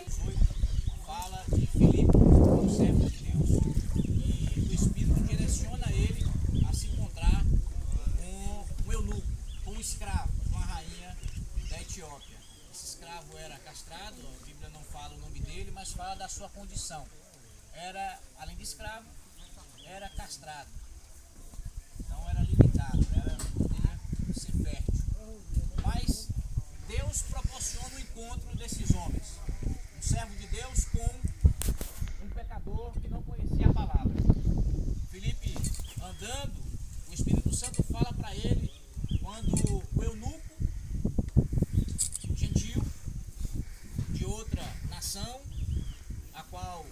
Romanos 8 fala de Filipe, um servo de Deus, e o Espírito direciona ele a se encontrar com um eunuco, com um escravo, com a rainha da Etiópia. Esse escravo era castrado, a Bíblia não fala o nome dele, mas fala da sua condição. Era, além de escravo, era castrado. Então era limitado, não podia ser fértil. Mas Deus proporciona o encontro desses homens. Um servo de Deus com um pecador que não conhecia a palavra. Filipe andando, o Espírito Santo fala para ele quando o eunuco, gentil, de outra nação, a qual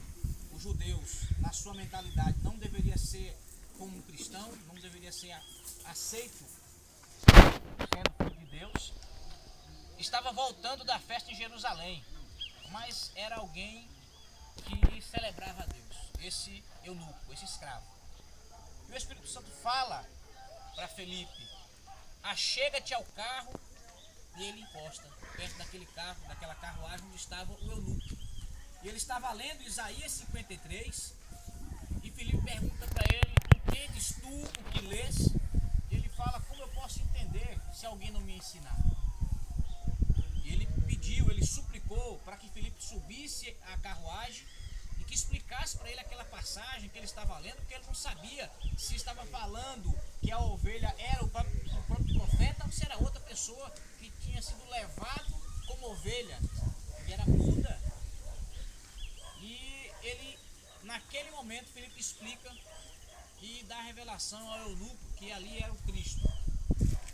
os judeus, na sua mentalidade, não deveria ser como um cristão, não deveria ser aceito sendo filho de Deus, estava voltando da festa em Jerusalém, mas era alguém que celebrava a Deus, esse eunuco, esse escravo. E o Espírito Santo fala para Filipe: achega-te ao carro, e ele encosta perto daquele carro, daquela carruagem onde estava o eunuco. E ele estava lendo Isaías 53, e Filipe pergunta para ele: entendes tu o que lês? E ele fala: como eu posso entender se alguém não me ensinar? E ele pediu, ele suplicou para que Filipe subisse à carruagem e que explicasse para ele aquela passagem que ele estava lendo, porque ele não sabia se estava falando que a ovelha era o próprio profeta ou se era outra pessoa que tinha sido levado como ovelha, e era muda. E ele, naquele momento, Filipe explica e dá a revelação ao eunuco que ali era o Cristo,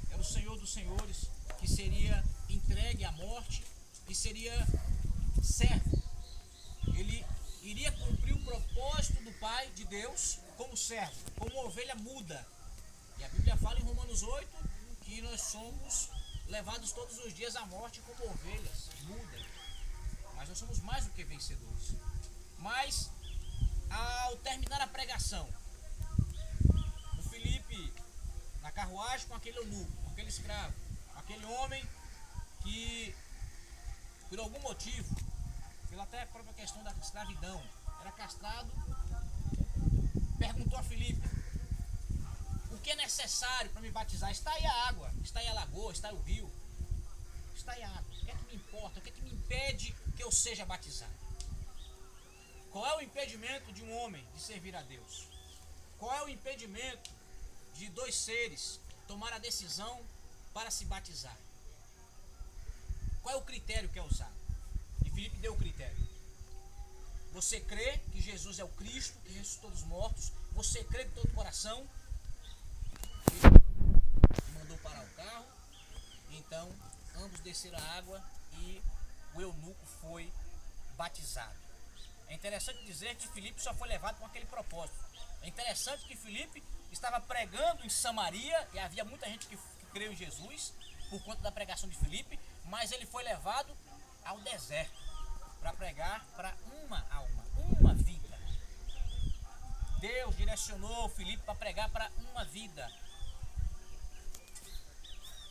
era o Senhor dos Senhores, que seria entregue à morte e seria servo. Ele iria cumprir o propósito do Pai de Deus como servo, como ovelha muda. E a Bíblia fala em Romanos 8 que nós somos levados todos os dias à morte como ovelhas mudas. Mas nós somos mais do que vencedores. Mas, ao terminar a pregação, o Filipe, na carruagem com aquele eunuco, com aquele escravo, aquele homem que, por algum motivo, pela até a própria questão da escravidão, era castrado, perguntou a Filipe: o que é necessário para me batizar? Está aí a água, está aí a lagoa, está aí o rio, está aí a água. O que é que me importa? O que é que me impede que eu seja batizado? Qual é o impedimento de um homem de servir a Deus? Qual é o impedimento de dois seres tomar a decisão para se batizar? Qual é o critério que é usado? E Filipe deu o critério. Você crê que Jesus é o Cristo, que ressuscitou dos mortos? Você crê de todo o coração? Ele mandou parar o carro. Então, ambos desceram a água e o eunuco foi batizado. É interessante dizer que Filipe só foi levado com aquele propósito. É interessante que Filipe estava pregando em Samaria, e havia muita gente que creu em Jesus por conta da pregação de Filipe, mas ele foi levado ao deserto para pregar para uma alma, uma vida. Deus direcionou Filipe para pregar para uma vida.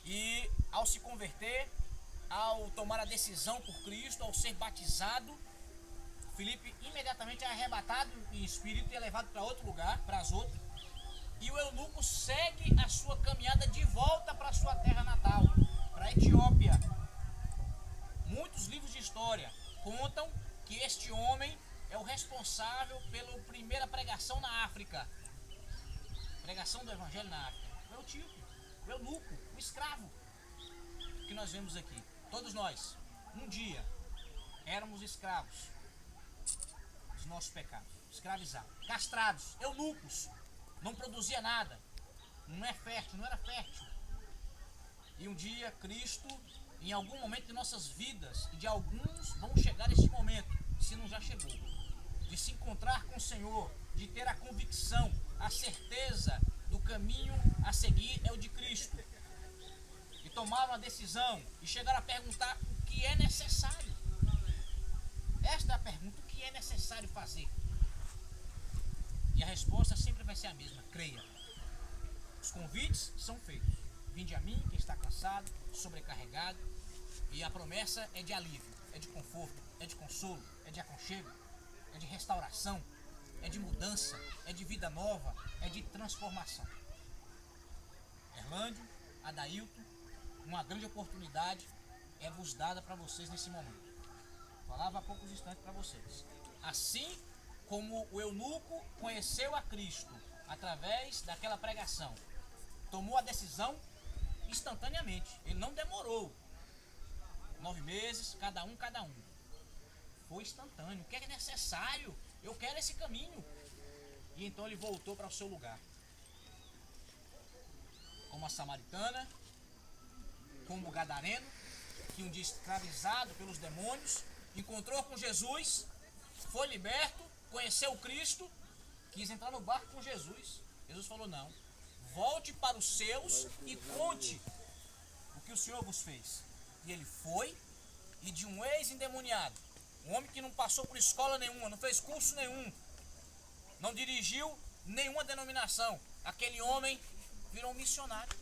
E ao se converter, ao tomar a decisão por Cristo, ao ser batizado, Filipe imediatamente é arrebatado em espírito e é levado para outro lugar, para Azoto. E o eunuco segue a sua caminhada de volta para a sua terra natal, para a Etiópia. Muitos livros de história contam que este homem é o responsável pela primeira pregação na África. Pregação do Evangelho na África. O etíope, o eunuco, o escravo que nós vemos aqui. Todos nós, um dia, éramos escravos dos nossos pecados, escravizados, castrados, eunucos, não produzia nada, não é fértil, não era fértil. E um dia Cristo, em algum momento de nossas vidas, e de alguns vão chegar esse momento, se não já chegou, de se encontrar com o Senhor, de ter a convicção, a certeza do caminho a seguir é o de Cristo, e tomaram a decisão e chegaram a perguntar o que é necessário. Esta é a pergunta: o que é necessário fazer? E a resposta sempre vai ser a mesma: creia. Os convites são feitos: vinde a mim, quem está cansado, sobrecarregado, e a promessa é de alívio, é de conforto, é é de consolo, é de aconchego, é de restauração, é de mudança, é de vida nova, é de transformação. Erlândio, Adailton, uma grande oportunidade é vos dada para vocês nesse momento. Falava há poucos instantes para vocês. Assim como o eunuco conheceu a Cristo através daquela pregação, tomou a decisão instantaneamente. Ele não demorou 9 meses, cada um. Foi instantâneo. O que é necessário? Eu quero esse caminho. E então ele voltou para o seu lugar. Como a samaritana, como o gadareno, que um dia escravizado pelos demônios, encontrou com Jesus, foi liberto, conheceu o Cristo, quis entrar no barco com Jesus. Jesus falou: não, volte para os seus e conte o que o Senhor vos fez. E ele foi, e de um ex-endemoniado, um homem que não passou por escola nenhuma, não fez curso nenhum, não dirigiu nenhuma denominação, aquele homem virou um missionário.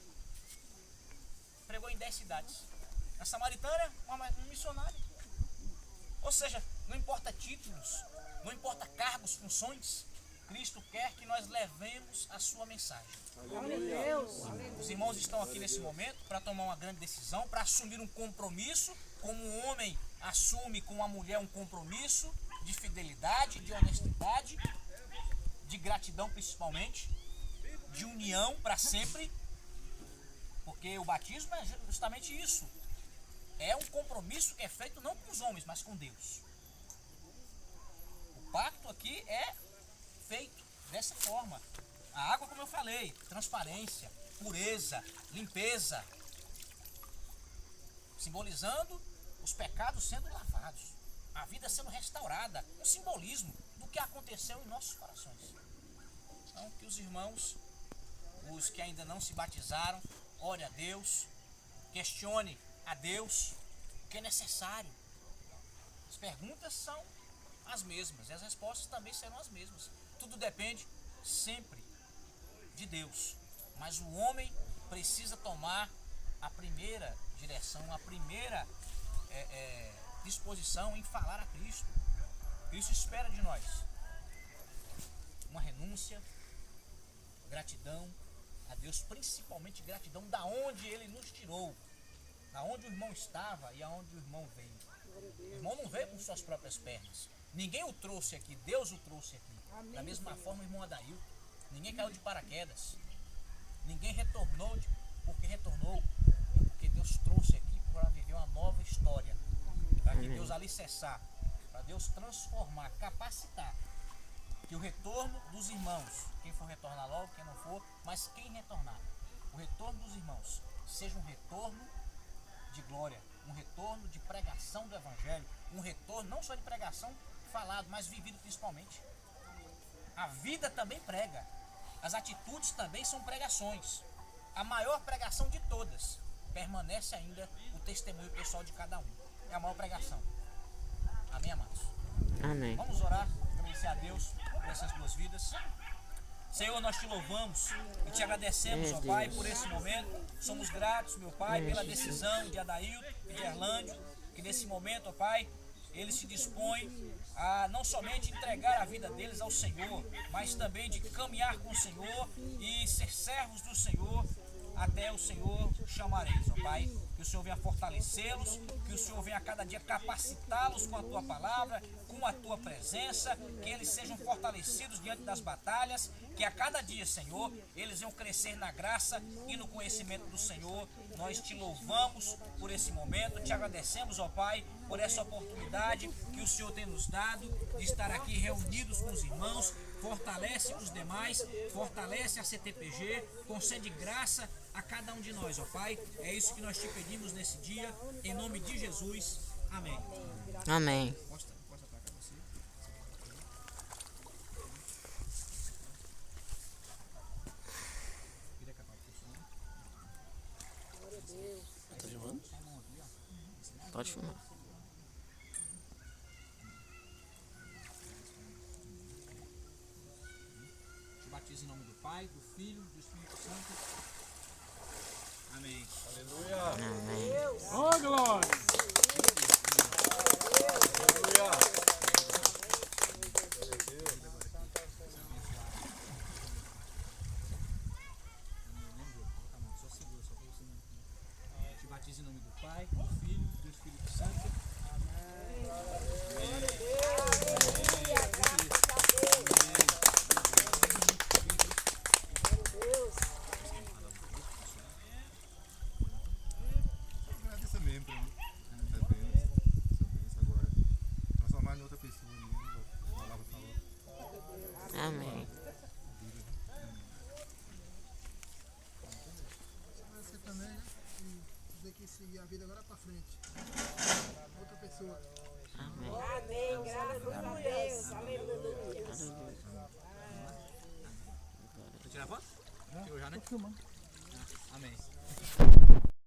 Pregou em 10 cidades. A samaritana, um missionário. Ou seja, não importa títulos, não importa cargos, funções, Cristo quer que nós levemos a sua mensagem. Aleluia. Os irmãos estão aqui nesse momento para tomar uma grande decisão, para assumir um compromisso, como um homem assume com uma mulher um compromisso de fidelidade, de honestidade, de gratidão principalmente, de união para sempre, porque o batismo é justamente isso. É um compromisso que é feito não com os homens, mas com Deus. O pacto aqui é feito dessa forma. A água, como eu falei, transparência, pureza, limpeza, simbolizando os pecados sendo lavados, a vida sendo restaurada, um simbolismo do que aconteceu em nossos corações. Então, que os irmãos, os que ainda não se batizaram, ore a Deus, questione a Deus o que é necessário. As perguntas são as mesmas e as respostas também serão as mesmas. Tudo depende sempre de Deus, mas o homem precisa tomar a primeira direção, a primeira disposição em falar a Cristo. Cristo espera de nós uma renúncia, gratidão a Deus, principalmente gratidão da onde Ele nos tirou, da onde o irmão estava e aonde o irmão veio. O irmão não veio com suas próprias pernas. Ninguém o trouxe aqui, Deus o trouxe aqui. Da mesma forma, o irmão Adailton. Ninguém caiu de paraquedas. Ninguém retornou porque retornou. Porque Deus trouxe aqui para viver uma nova história. Para que Deus alicerçar, para Deus transformar, capacitar. Que o retorno dos irmãos, quem for retornar logo, quem não for, mas quem retornar, o retorno dos irmãos seja um retorno de glória, um retorno de pregação do Evangelho, um retorno não só de pregação falado, mas vivido principalmente. A vida também prega, as atitudes também são pregações. A maior pregação de todas permanece ainda o testemunho pessoal de cada um. É a maior pregação. Amém, amados? Amém. Vamos orar, agradecer a Deus por essas duas vidas. Senhor, nós te louvamos e te agradecemos, ó Pai, por esse momento. Somos gratos, meu Pai, pela decisão de Adailton e de Erlândio, que nesse momento, ó Pai, eles se dispõem a não somente entregar a vida deles ao Senhor, mas também de caminhar com o Senhor e ser servos do Senhor até o Senhor chamareis, ó Pai. Que o Senhor venha fortalecê-los, que o Senhor venha a cada dia capacitá-los com a Tua palavra, com a Tua presença, que eles sejam fortalecidos diante das batalhas, que a cada dia, Senhor, eles venham crescer na graça e no conhecimento do Senhor. Nós te louvamos por esse momento, te agradecemos, ó Pai, por essa oportunidade que o Senhor tem nos dado de estar aqui reunidos com os irmãos. Fortalece os demais, fortalece a CTPG, concede graça a cada um de nós, ó Pai. É isso que nós te pedimos nesse dia, em nome de Jesus. Amém. Amém. Posta pra cá você. Vira cá pra funcionar. Tá filmando? Pode filmar. Te batizo em nome do Pai, do Filho e do Espírito Santo. Amém. Aleluia. Amém. Oh, glória. Aleluia. seguir a vida agora pra frente. Outra pessoa. Amém, graças a Deus. Aleluia. Você tirar foto? Tirou já, né? Tô filmando. Amém.